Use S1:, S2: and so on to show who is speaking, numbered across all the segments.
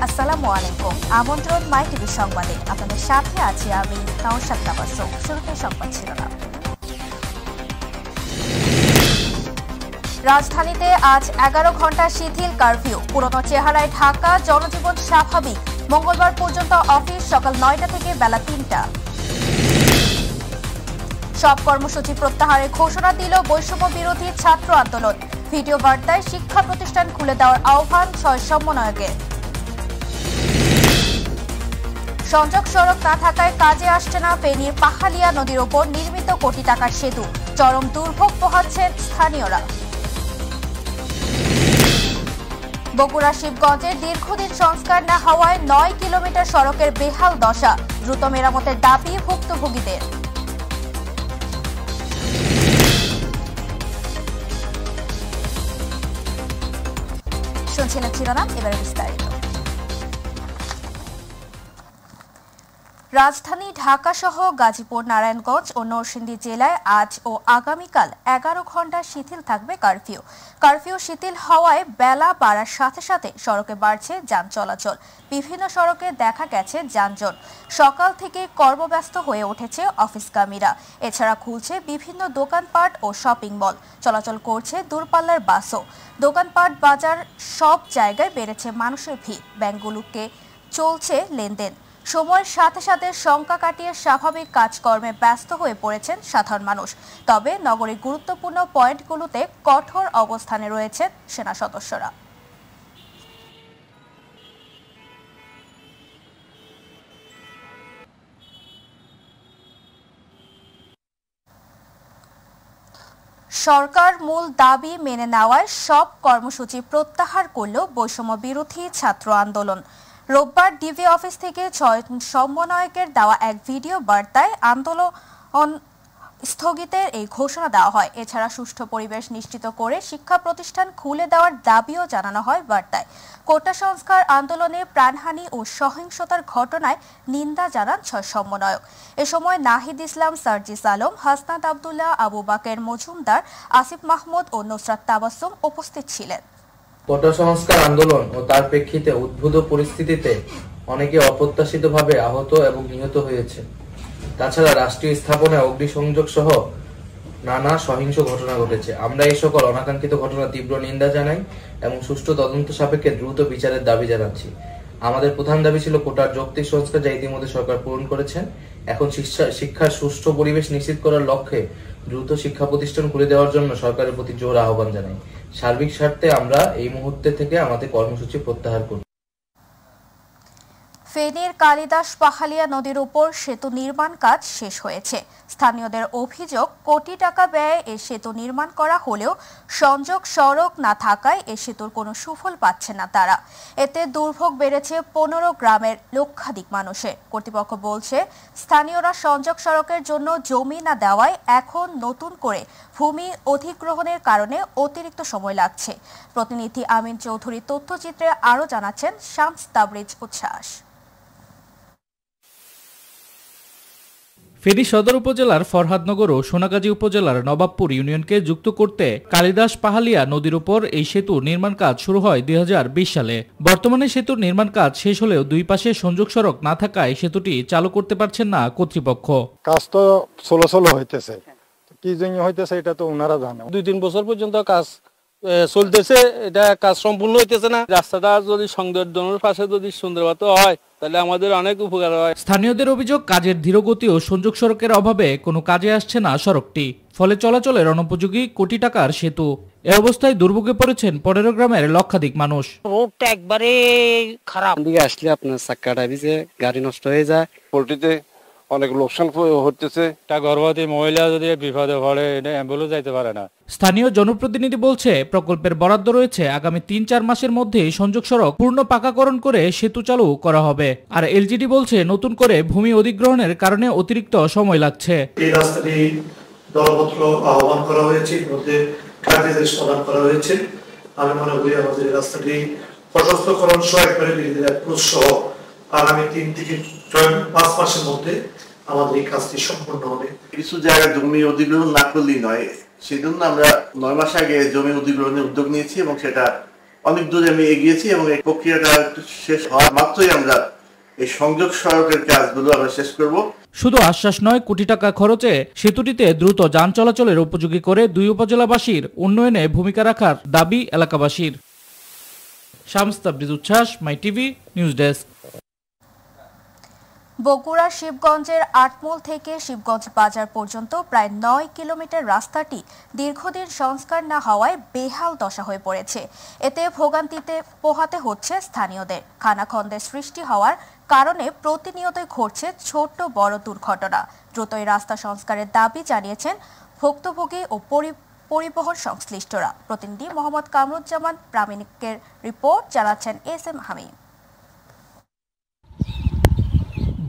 S1: আসসালামু আলাইকুম। আমন্ত্রণ মাই টিভি সংবাদে আপনাদের সাথে আছি আমি নওশাদ তাবাসসুম। শুরুতে সংবাদ শিরোনাম। রাজধানীতে আজ 11 ঘন্টা শিথিল কারফিউ, পুরনো চেহারায় ঢাকা, জনজীবন স্বাভাবিক। মঙ্গলবার পর্যন্ত অফিস সকাল 9টা থেকে বেলা 3টা। সব কর্মসূচি প্রত্যাহারের ঘোষণা দিল বৈষম্য বিরোধী ছাত্র আন্দোলন। ভিডিও বার্তায় শিক্ষা প্রতিষ্ঠান খুলে দেওয়ার আহ্বান 6 সমন্বয়কের। সংযোগ সড়ক না থাকায় কাজে আসছে না ফেনীর পাহালিয়া নদীর ওপর নির্মিত কোটি টাকার সেতু, চরম দুর্ভোগ পোহাচ্ছেন স্থানীয়রা। বগুড়া শিবগঞ্জের দীর্ঘদিন সংস্কার না হওয়ায় 9 কিলোমিটার সড়কের বেহাল দশা, দ্রুত মেরামতের দাবি ভুক্তভোগীদের। শুনছিলেন শিরোনাম, এবারে বিস্তারিত। রাজধানী ঢাকা সহ গাজীপুর, নারায়ণগঞ্জ ও নরসিংদী জেলায় আজ ও আগামীকাল 11 ঘন্টা শিথিল থাকবে কারফিউ। কারফিউ শিথিল হওয়ায় বেলা বাড়ার সাথে সাথে সড়কে বাড়ছে যান চলাচল। বিভিন্ন সড়কে দেখা গেছে যানজট। সকাল থেকে কর্মব্যস্ত হয়ে উঠেছে অফিসগামীরা। এছাড়া খুলছে বিভিন্ন দোকানপাট ও শপিং মল, চলাচল করছে দূরপাল্লার বাসও। দোকানপাট, বাজার সব জায়গায় বেড়েছে মানুষের ভিড়। ব্যাংকগুলোকে চলছে লেনদেন। সময়ের সাথে সাথে শঙ্কা কাটিয়ে স্বাভাবিক কাজকর্মে ব্যস্ত হয়ে পড়েছেন সাধারণ মানুষ। তবে নগরীর গুরুত্বপূর্ণ পয়েন্টগুলোতে কঠোর অবস্থানে রয়েছেন সেনা সদস্যরা। সরকার মূল দাবি মেনে নেওয়ায় সব কর্মসূচি প্রত্যাহার করল বৈষম্য বিরোধী ছাত্র আন্দোলন। রোববার ডিবি অফিস থেকে 6 সমন্বয়কের দেওয়া এক ভিডিও বার্তায় আন্দোলন স্থগিতের এই ঘোষণা দেওয়া হয়। এছাড়া সুষ্ঠু পরিবেশ নিশ্চিত করে শিক্ষা প্রতিষ্ঠান খুলে দেওয়ার দাবিও জানানো হয় বার্তায়। কোটা সংস্কার আন্দোলনে প্রাণহানি ও সহিংসতার ঘটনায় নিন্দা জানান 6 সমন্বয়ক। এ সময় নাহিদ ইসলাম, সার্জিস আলম, হাসনাত আব্দুল্লাহ, আবু বাকের মজুমদার, আসিফ মাহমুদ ও নুসরাত তাবাসসুম উপস্থিত ছিলেন।
S2: কোটা সংস্কার আন্দোলন ও তার প্রেক্ষিতে উদ্ভূত পরিস্থিতিতে অনেকে অপ্রত্যাশিতভাবে আহত এবং নিহত হয়েছে। তাছাড়া রাষ্ট্রীয় স্থাপনায় অগ্নিসংযোগ সহ নানা সহিংস ঘটনা ঘটেছে। আমরা এই সকল অনাকাঙ্ক্ষিত ঘটনার তীব্র নিন্দা জানাই এবং সুষ্ঠু তদন্ত সাপেক্ষে দ্রুত বিচারের দাবি জানাচ্ছি। আমাদের প্রধান দাবি ছিল কোটার যৌক্তিক সংস্কার, যা ইতিমধ্যে সরকার পূরণ করেছেন। এখন শিক্ষার সুষ্ঠু পরিবেশ নিশ্চিত করার লক্ষ্যে দ্রুত শিক্ষা প্রতিষ্ঠান খুলে দেওয়ার জন্য সরকারের প্রতি জোর আহ্বান জানাই। সার্বিক স্বার্থে আমরা এই মুহূর্তে থেকে আমাদের কর্মসূচি প্রত্যাহার করব।
S1: ফেনীর কালিদাস পাহালিয়া নদীর উপর সেতু নির্মাণ কাজ শেষ হয়েছে। স্থানীয়দের অভিযোগ, কোটি টাকা ব্যয়ে এই সেতু নির্মাণ করা হলেও সংযোগ সড়ক না থাকায় এই সেতুর কোনো সুফল পাচ্ছে না তারা। এতে দুর্ভোগ বেড়েছে 15 গ্রামের লক্ষাধিক মানুষের। কর্তৃপক্ষ বলছে, স্থানীয়রা সংযোগ সড়কের জন্য জমি না দেওয়ায় এখন নতুন করে ভূমি অধিগ্রহণের কারণে অতিরিক্ত সময় লাগছে। প্রতিনিধি আমিন চৌধুরী তথ্যচিত্রে আরও জানাচ্ছেন শামস তাবরিজ উচ্ছ্বাস।
S3: ফেনী সদর উপজেলার ফরহাদনগর ও সোনাগাজী উপজেলার নবাবপুর ইউনিয়নকে যুক্ত করতে কালিদাস পাহালিয়া নদীর উপর এই সেতু নির্মাণ কাজ শুরু হয় 2020 সালে। বর্তমানে সেতুর নির্মাণ কাজ শেষ হলেও দুই পাশে সংযোগ সড়ক না থাকায় সেতুটি চালু করতে পারছেন না কর্তৃপক্ষ।
S4: কাজ তো চলাচল হইতেছে, কি জন্য হইতেছে এটা তো ওনারা জানে।
S5: 2-3 বছর পর্যন্ত কাজ চলতেছে, এটা কাজ সম্পূর্ণ হইতেছে না। রাস্তাটা যদি সংযোগের পাশে যদি সুন্দরভাবে হয় তাহলে আমাদের অনেক উপকার হয়।
S3: স্থানীয়দের অভিযোগ, কাজের ধীরগতি ও সংযোগ সড়কের অভাবে কোনো কাজে আসছে না সড়কটি, ফলে চলাচলের অনুপযোগী কোটি টাকার সেতু। এ অবস্থায় দুর্ভোগে পড়েছেন 15 গ্রামের লক্ষাধিক মানুষ।
S6: রোডটা একবারে খারাপ, দিকে আসলে আপনার চাক্কাটা ভিজে গাড়ি নষ্ট হয়ে যায়।
S7: পোল্ট্রিতে অনেক লোকসান হচ্ছে।
S5: গর্ভবতী মহিলা যদি বিপদে পড়ে এটা অ্যাম্বুলেন্স যাইতে পারে না।
S3: স্থানীয় জনপ্রতিনিধি বলছে, প্রকল্পের বরাদ্দ রয়েছে, আগামী 3-4 মাসের মধ্যে সংযোগ সড়ক পূর্ণ পাকাকরণ করে সেতু চালু করা হবে। আর এলজিডি বলছে, নতুন করে ভূমি অধিগ্রহণের কারণে অতিরিক্ত সময় লাগছে।
S8: এই রাস্তাটি দলপত্র আহ্বান করা হয়েছে, মধ্যে কার্যনির্দেশ প্রদান করা হয়েছে। আমি মনে করি আমাদের এই রাস্তাটি প্রশস্তকরণ সহ একবারে সহ আগামী 3 থেকে 5 মাসের মধ্যে আমাদের এই কাজটি সম্পন্ন হবে।
S9: কিছু জায়গায় জমি অধিগ্রহণ না করলেই নয়, সেই জন্য আমরা 9 মাস আগে জমি অধিগ্রহণের উদ্যোগ নিয়েছি এবং সেটা অনেক দূরে আমি এগিয়েছি এবং এই প্রক্রিয়াটা শেষ হওয়ার মাত্রই আমরা এই সংযোগ সড়কের কাজগুলো আমরা শেষ করব।
S3: শুধু আশ্বাস নয়, কোটি টাকা খরচে সেতুটিতে দ্রুত যান চলাচলের উপযোগী করে দুই উপজেলাবাসীর উন্নয়নে ভূমিকা রাখার দাবি এলাকাবাসীর। শামস তাবরিজ উচ্ছ্বাস, মাই টিভি নিউজ ডেস্ক।
S1: বগুড়া শিবগঞ্জের আটমূল থেকে শিবগঞ্জ বাজার পর্যন্ত প্রায় 9 কিলোমিটার রাস্তাটি দীর্ঘদিন সংস্কার না হওয়ায় বেহাল দশা হয়ে পড়েছে। এতে ভোগান্তিতে পোহাতে হচ্ছে স্থানীয়দের। খানাখন্দের সৃষ্টি হওয়ার কারণে প্রতিনিয়তই ঘটছে ছোট বড় দুর্ঘটনা। দ্রুতই রাস্তা সংস্কারের দাবি জানিয়েছেন ভুক্তভোগী ও পরিবহন সংশ্লিষ্টরা। প্রতিনিধি মোহাম্মদ কামরুজ্জামান প্রামাণিকের রিপোর্ট, জানাচ্ছেন এস.এম. হামিম।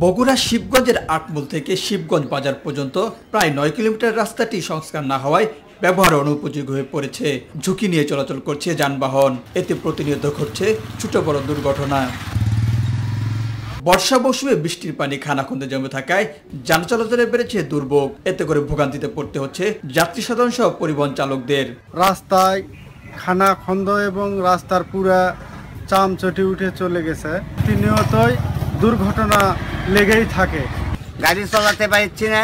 S10: বগুড়া শিবগঞ্জের আটমূল থেকে শিবগঞ্জ বাজার পর্যন্ত প্রায় 9 কিলোমিটার রাস্তাটি সংস্কার না হওয়ায় ব্যবহার অনুপযোগী হয়ে পড়েছে। ঝুঁকি নিয়ে চলাচল করছে যানবাহন। এতে প্রতিনিয়ত ঘটছে ছোট বড় দুর্ঘটনা। বর্ষা মৌসুমে বৃষ্টির পানি খানাখন্দে জমে থাকায় যান চলাচলে বেড়েছে দুর্ভোগ। এতে করে ভোগান্তিতে পড়তে হচ্ছে যাত্রী সাধারণ সহ পরিবহন চালকদের।
S11: রাস্তায় খানাখন্দ এবং রাস্তার পুরা চামচটি উঠে চলে গেছে। প্রতিনিয়তই দুর্ঘটনা লেগেই থাকে।
S12: গাড়ি চালাতে পারছি না,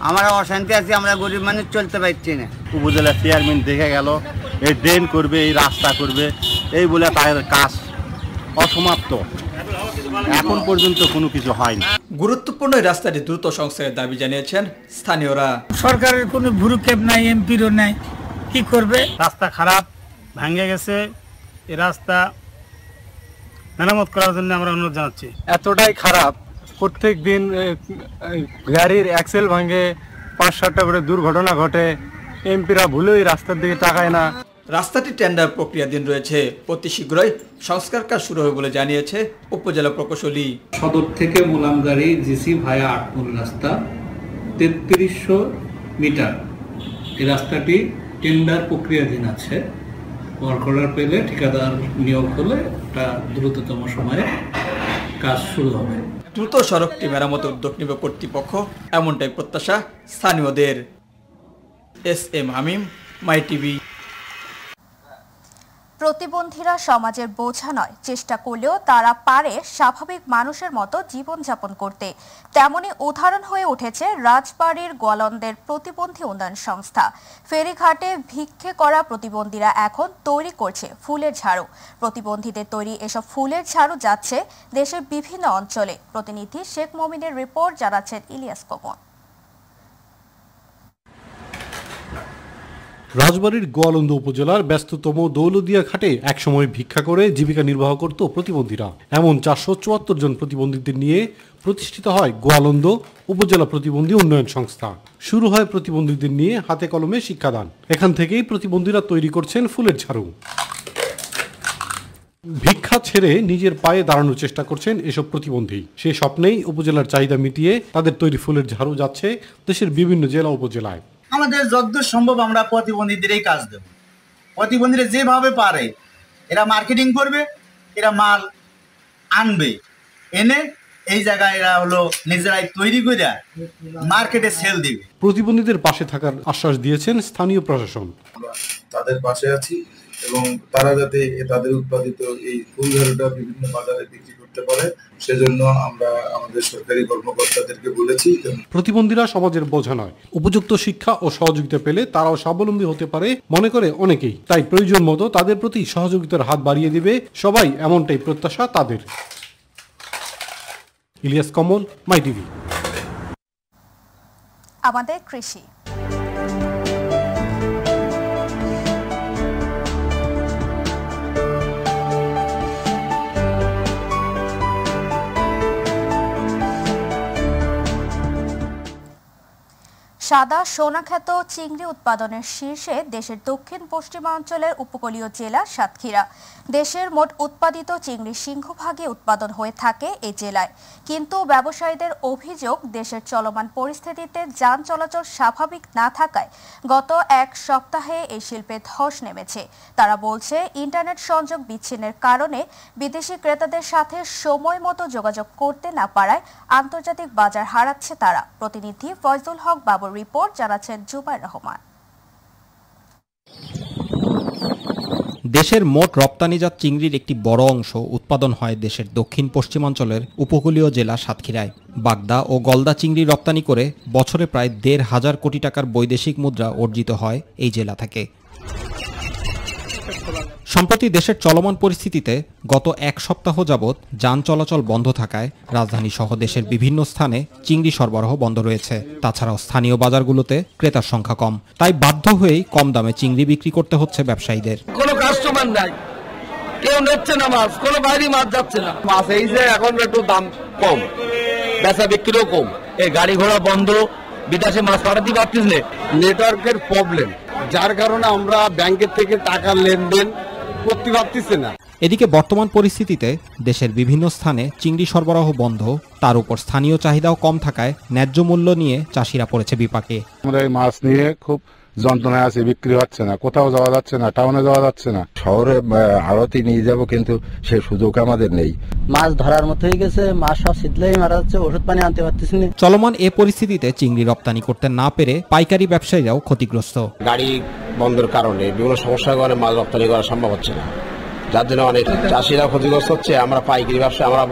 S12: আমরা অশান্তি আছি, আমরা গরিব মানুষ চলতে পারছি না।
S13: উপজেলা চেয়ারম্যান দেখে গেল এই ড্রেন করবে, এই রাস্তা করবে, এই বলে তাদের কাজ অসমাপ্ত, এখন পর্যন্ত কোনো কিছু হয়নি।
S10: গুরুত্বপূর্ণ এই রাস্তাটি দ্রুত সংস্কারের দাবি জানিয়েছেন স্থানীয়রা।
S14: সরকারের কোনো ভুরুক্ষেপ নাই, এমপিরও নাই, কি করবে?
S15: রাস্তা খারাপ, ভাঙে গেছে। এই রাস্তা মেরামত করার জন্য আমরা অনুরোধ জানাচ্ছি।
S11: এতটাই খারাপ, প্রত্যেক দিন গাড়ির অ্যাক্সেল ভাঙে, 5-7টা করে দুর্ঘটনা ঘটে। এমপিরা ভুলেই রাস্তার দিকে তাকায় না।
S10: রাস্তাটি টেন্ডার প্রক্রিয়াধীন রয়েছে। অতি শীঘ্রই সংস্কার কাজ শুরু হবে বলে জানিয়েছে উপজেলা প্রকৌশলী।
S16: সদর থেকে মুলামগাড়ি জিসি ভায়া আটমূল রাস্তা 3300 মিটার। এই রাস্তাটি টেন্ডার প্রক্রিয়াধীন আছে। ওয়ার্ক অর্ডার পেলে ঠিকাদার নিয়োগ হলে এটা দ্রুততম সময়ে কাজ শুরু হবে।
S10: দ্রুত সড়কটি মেরামতের উদ্যোগ নেবে কর্তৃপক্ষ, এমনটাই প্রত্যাশা স্থানীয়দের। এস.এম. হামিম, মাই টিভি।
S1: প্রতিবন্ধীরা সমাজের বোঝা নয়, চেষ্টা করলেও তারা পারে স্বাভাবিক মানুষের মতো জীবনযাপন করতে। তেমনি উদাহরণ হয়ে উঠেছে রাজবাড়ীর গোয়ালন্দের প্রতিবন্ধী উন্নয়ন সংস্থা। ফেরিঘাটে ভিক্ষে করা প্রতিবন্ধীরা এখন তৈরি করছে ফুলের ঝাড়ু। প্রতিবন্ধীদের তৈরি এসব ফুলের ঝাড়ু যাচ্ছে দেশের বিভিন্ন অঞ্চলে। প্রতিনিধি শেখ মমিনের রিপোর্ট, জানাচ্ছেন ইলিয়াস কমল।
S17: রাজবাড়ীর গোয়ালন্দ উপজেলার ব্যস্ততম দৌলদিয়া ঘাটে একসময় ভিক্ষা করে জীবিকা নির্বাহ করত প্রতিবন্ধীরা। এমন 474 জন প্রতিবন্ধীদের নিয়ে প্রতিষ্ঠিত হয় গোয়ালন্দ উপজেলা প্রতিবন্ধী উন্নয়ন সংস্থা। শুরু হয় প্রতিবন্ধীদের নিয়ে হাতে কলমে শিক্ষাদান। এখান থেকেই প্রতিবন্ধীরা তৈরি করছেন ফুলের ঝাড়ু। ভিক্ষা ছেড়ে নিজের পায়ে দাঁড়ানোর চেষ্টা করছেন এসব প্রতিবন্ধী। সেই স্বপ্নেই উপজেলার চাহিদা মিটিয়ে তাদের তৈরি ফুলের ঝাড়ু যাচ্ছে দেশের বিভিন্ন জেলা উপজেলায়।
S18: আমাদের যতদূর সম্ভব আমরা প্রতিবন্ধীদেরই কাজ দেব। প্রতিবন্ধীরা যেভাবে পারে এরা মার্কেটিং করবে, এরা মাল আনবে, এনে এই জায়গায় এরা হলো নিজেরাই তৈরি করে মার্কেটে সেল দিবে।
S17: প্রতিবন্ধীদের পাশে থাকার আশ্বাস দিয়েছেন স্থানীয় প্রশাসন।
S19: তাদের পাশে আছি এবং তারা যাতে তাদের উৎপাদিত এই ফুল ঝাড়ুটা বিভিন্ন বাজারে বিক্রি করতে পারে, সেজন্য আমরা আমাদের সরকারি কর্মকর্তাদেরকে বলেছি।
S17: প্রতিবন্ধীরা সমাজের বোঝা নয়, উপযুক্ত শিক্ষা ও সহযোগিতা পেলে তারাও স্বাবলম্বী হতে পারে মনে করে অনেকেই। তাই প্রয়োজন মতো তাদের প্রতি সহযোগিতার হাত বাড়িয়ে দিবে সবাই, এমনটাই প্রত্যাশা তাদের। ইলিয়াস কমল, মাই টিভি।
S1: আমাদের কৃষি। সাদা সোনাখ্যাত চিংড়ি উৎপাদনের শীর্ষে দেশের দক্ষিণ পশ্চিমাঞ্চলের উপকূলীয় জেলা সাতক্ষীরা। দেশের মোট উৎপাদিত চিংড়ি সিংহভাগে উৎপাদন হয়ে থাকে এই জেলায়। কিন্তু ব্যবসায়ীদের অভিযোগ, দেশের চলমান পরিস্থিতিতে যান চলাচল স্বাভাবিক না থাকায় গত এক সপ্তাহে এই শিল্পে ধস নেমেছে। তারা বলছে, ইন্টারনেট সংযোগ বিচ্ছিন্নের কারণে বিদেশি ক্রেতাদের সাথে সময় মতো যোগাযোগ করতে না পারায় আন্তর্জাতিক বাজার হারাচ্ছে তারা। প্রতিনিধি ফয়জুল হক বাবুর রিপোর্ট, জানাচ্ছেন জুবাইর রহমান।
S20: দেশের মোট রপ্তানিজাত চিংড়ির একটি বড় অংশ উৎপাদন হয় দেশের দক্ষিণ পশ্চিমাঞ্চলের উপকূলীয় জেলা সাতক্ষীরায়। বাগদা ও গলদা চিংড়ি রপ্তানি করে বছরে প্রায় ১,৫০০ কোটি টাকার বৈদেশিক মুদ্রা অর্জিত হয় এই জেলা থেকে। সম্প্রতি দেশের চলমান পরিস্থিতিতে গত এক সপ্তাহ যাবৎ যান চলাচল বন্ধ থাকায় রাজধানী সহ দেশের বিভিন্ন স্থানে চিংড়ি সরবরাহ বন্ধ রয়েছে। তাছাড়াও স্থানীয় বাজারগুলোতে ক্রেতার সংখ্যা কম, তাই বাধ্য হয়েই কম দামে চিংড়ি বিক্রি করতে হচ্ছে ব্যবসায়ীদের।
S5: কোনো কাস্টমার নাই, কেউ নিচ্ছে না মাছ, কোনো বাইরে মাছ যাচ্ছে না। মাছ এই যে এখন একটু দাম কম, বেচা বিক্রিও কম, এই গাড়ি ঘোড়া বন্ধ, বিদেশে মাছ পাঠাতে পারছিস না, নেটওয়ার্কের প্রবলেম, যার কারণে আমরা ব্যাংকের থেকে টাকা লেনদেন করতে পারতেছি না।
S20: এদিকে বর্তমান পরিস্থিতিতে দেশের বিভিন্ন স্থানে চিংড়ি সরবরাহ বন্ধ, তার উপর স্থানীয় চাহিদাও কম থাকায় ন্যায্য মূল্য নিয়ে চাষিরা পড়েছে বিপাকে।
S21: আমরা এই মাছ নিয়ে খুব যন্ত্রণায় আছে, বিক্রি হচ্ছে না, কোথাও যাওয়া যাচ্ছে না, টাউনে যাওয়া যাচ্ছে না।
S22: শহরে আড়তে নিয়ে যাব কিন্তু সে সুযোগ আমাদের নেই।
S23: মাছ ধরার মতো হয়ে গেছে, মাছ সব শীতলেই মারা যাচ্ছে, ওষুধ পানি আনতে পারতেছি না।
S20: চলমান এ পরিস্থিতিতে চিংড়ি রপ্তানি করতে না পেরে পাইকারি ব্যবসায়ীরাও ক্ষতিগ্রস্ত।
S7: গাড়ি বন্ধের কারণে বিভিন্ন সমস্যার কারণে মাছ রপ্তানি করা সম্ভব হচ্ছে না, যার জন্য অনেক চাষিরা ক্ষতিগ্রস্ত হচ্ছে, আমরা পাইকারি ব্যবসা আমরা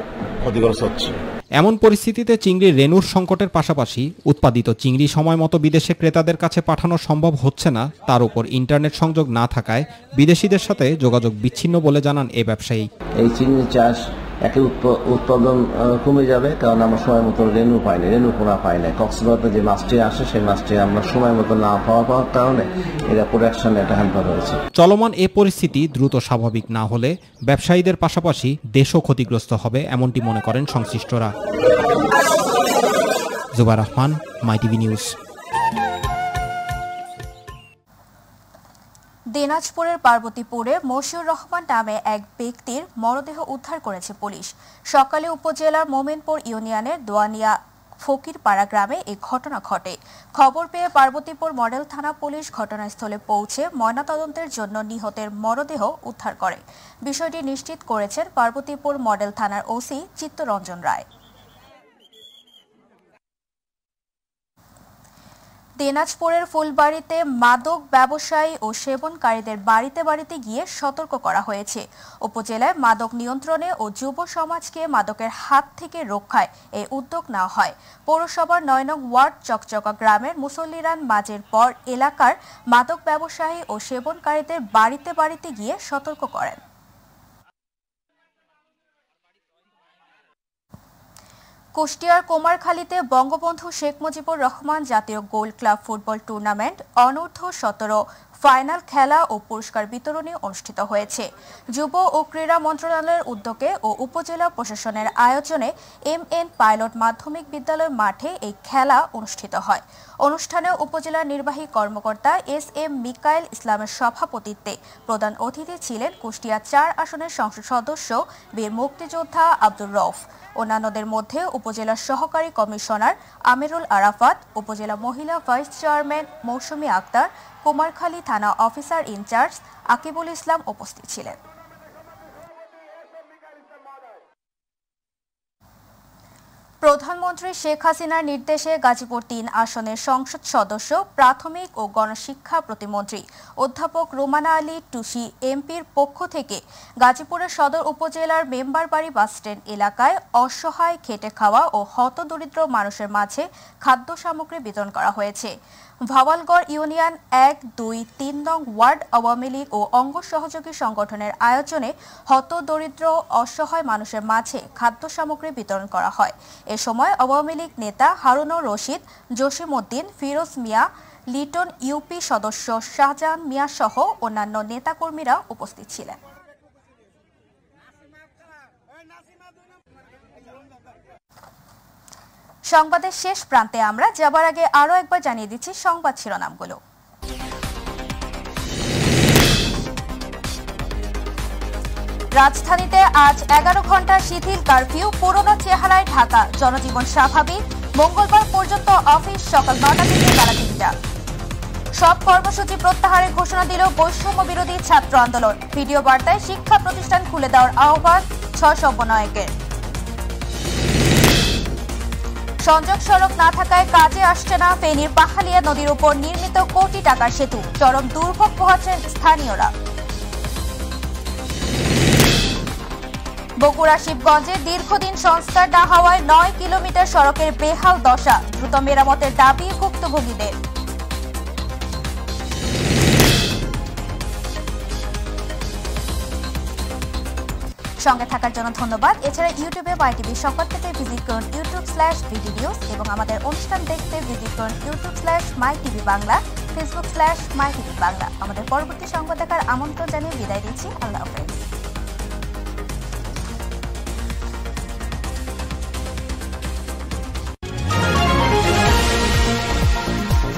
S7: ক্ষতিগ্রস্ত হচ্ছে।
S20: এমন পরিস্থিতিতে চিংড়ির রেণুর সংকটের পাশাপাশি উৎপাদিত চিংড়ি সময় মতো বিদেশে ক্রেতাদের কাছে পাঠানো সম্ভব হচ্ছে না, তার উপর ইন্টারনেট সংযোগ না থাকায় বিদেশিদের সাথে যোগাযোগ বিচ্ছিন্ন বলে জানান এ ব্যবসায়ী।
S22: এই চিংড়ি চাষ একই উৎপাদন কমে যাবে, কারণ আমরা সময় মতো রেণু পাই না, রেণু পোনা পাই না। কক্সবাজারে যে মাছটি আসে সেই মাছটি আমরা সময় মতো না পাওয়ার কারণে এরা প্রোডাকশনে একটা হ্যাম্পার হয়েছে।
S20: চলমান এ পরিস্থিতি দ্রুত স্বাভাবিক না হলে ব্যবসায়ীদের পাশাপাশি দেশও ক্ষতিগ্রস্ত হবে এমনটি মনে করেন সংশ্লিষ্টরা। Zubair Rahman, My TV news.
S1: দিনাজপুরের পার্বতীপুরে মশিউর রহমান নামে এক ব্যক্তির মরদেহ উদ্ধার করেছে পুলিশ। সকালে উপজেলার মোমিনপুর ইউনিয়নের দোয়ানিয়া ফকিরপাড়া গ্রামে এই ঘটনা ঘটে। খবর পেয়ে পার্বতীপুর মডেল থানা পুলিশ ঘটনাস্থলে পৌঁছে ময়নাতদন্তের জন্য নিহতের মরদেহ উদ্ধার করে। বিষয়টি নিশ্চিত করেছেন পার্বতীপুর মডেল থানার ওসি চিত্তরঞ্জন রায়। দিনাজপুরের ফুলবাড়িতে মাদক ব্যবসায়ী ও সেবনকারীদের বাড়িতে বাড়িতে গিয়ে সতর্ক করা হয়েছে। উপজেলায় মাদক নিয়ন্ত্রণে ও যুব সমাজকে মাদকের হাত থেকে রক্ষায় এই উদ্যোগ নেওয়া হয়। পৌরসভার ৯ নং ওয়ার্ড চকচকা গ্রামের মুসল্লিরান মাঝের পর এলাকার মাদক ব্যবসায়ী ও সেবনকারীদের বাড়িতে বাড়িতে গিয়ে সতর্ক করেন। কুষ্টিয়ার কুমারখালীতে বঙ্গবন্ধু শেখ মুজিবুর রহমান জাতীয় গোল্ড ক্লাব ফুটবল টুর্নামেন্ট অনূর্ধ্ব-১৭ ফাইনাল খেলা ও পুরস্কার বিতরণী অনুষ্ঠিত হয়েছে। যুব ও ক্রীড়া মন্ত্রণালয়ের উদ্যোগে ও উপজেলা প্রশাসনের আয়োজনে MN পাইলট মাধ্যমিক বিদ্যালয় মাঠে এই খেলা অনুষ্ঠিত হয়। অনুষ্ঠানে উপজেলা নির্বাহী কর্মকর্তা SM মিকাইল ইসলামের সভাপতিত্বে প্রধান অতিথি ছিলেন কুষ্টিয়া ৪ আসনের সংসদ সদস্য বীর মুক্তিযোদ্ধা আব্দুর রউফ। অন্যান্যদের মধ্যে উপজেলা সহকারী কমিশনার আমিরুল আরাফাত, উপজেলা মহিলা ভাইস চেয়ারম্যান মৌসুমী আক্তার, কুমারখালী থানা অফিসার ইনচার্জ আকিবুল ইসলাম উপস্থিত ছিলেন। প্রধানমন্ত্রী শেখ হাসিনার নির্দেশে গাজীপুর ৩ আসনের সংসদ সদস্য প্রাথমিক ও গণশিক্ষা প্রতিমন্ত্রী অধ্যাপক রুমানা আলী টুসি এমপির পক্ষ থেকে গাজীপুরের সদর উপজেলার মেম্বারবাড়ি বাসস্ট্যান্ড এলাকায় অসহায় খেটে খাওয়া ও হতদরিদ্র মানুষের মাঝে খাদ্য সামগ্রী বিতরণ করা হয়েছে। ভাওয়ালগড় ইউনিয়ন ১, ২, ৩ নং ওয়ার্ড আওয়ামী লীগ ও অঙ্গ সহযোগী সংগঠনের আয়োজনে হতদরিদ্র অসহায় মানুষের মাঝে খাদ্য সামগ্রী বিতরণ করা হয়। এ সময় আওয়ামী লীগ নেতা হারুনুর রশিদ, জসিম উদ্দিন, ফিরোজ মিয়া, লিটন ইউপি সদস্য শাহজাহান মিয়া সহ অন্যান্য নেতাকর্মীরা উপস্থিত ছিলেন। সংবাদের শেষ প্রান্তে আমরা যাবার আগে আরো একবার জানিয়ে দিচ্ছি সংবাদ শিরোনামগুলো। রাজধানীতে আজ 11 ঘন্টা শিথিল কারফিউ, পুরনো চেহারায় ঢাকা, জনজীবন স্বাভাবিক। মঙ্গলবার পর্যন্ত অফিস সকাল 9টা থেকে বেলা 3টা। সব কর্মসূচি প্রত্যাহারের ঘোষণা দিল বৈষম্য বিরোধী ছাত্র আন্দোলন। ভিডিও বার্তায় শিক্ষা প্রতিষ্ঠান খুলে দেওয়ার আহ্বান 6 সমন্বয়কের। সংযোগ সড়ক না থাকায় কাজে আসছে না ফেনীর পাহালিয়া নদীর উপর নির্মিত কোটি টাকার সেতু, চরম দুর্ভোগ পোহাচ্ছেন স্থানীয়রা। বগুড়া শিবগঞ্জে দীর্ঘদিন সংস্কার না হওয়ায় 9 কিলোমিটার সড়কের বেহাল দশা, দ্রুত মেরামতের দাবি ভুক্তভোগীদের। সঙ্গে থাকার জন্য ধন্যবাদ। এছাড়া ইউটিউবে YTV সংবাদ পেতে ভিজিট করুন youtube/VTnews এবং আমাদের অনুষ্ঠান দেখতে ভিজিট করুন youtube/mytv বাংলা, facebook/mytv বাংলা। আমাদের পরবর্তী সংবাদ দেখার আমন্ত্রণ জানিয়ে বিদায় দিচ্ছি। আল্লাহ হাফেজ।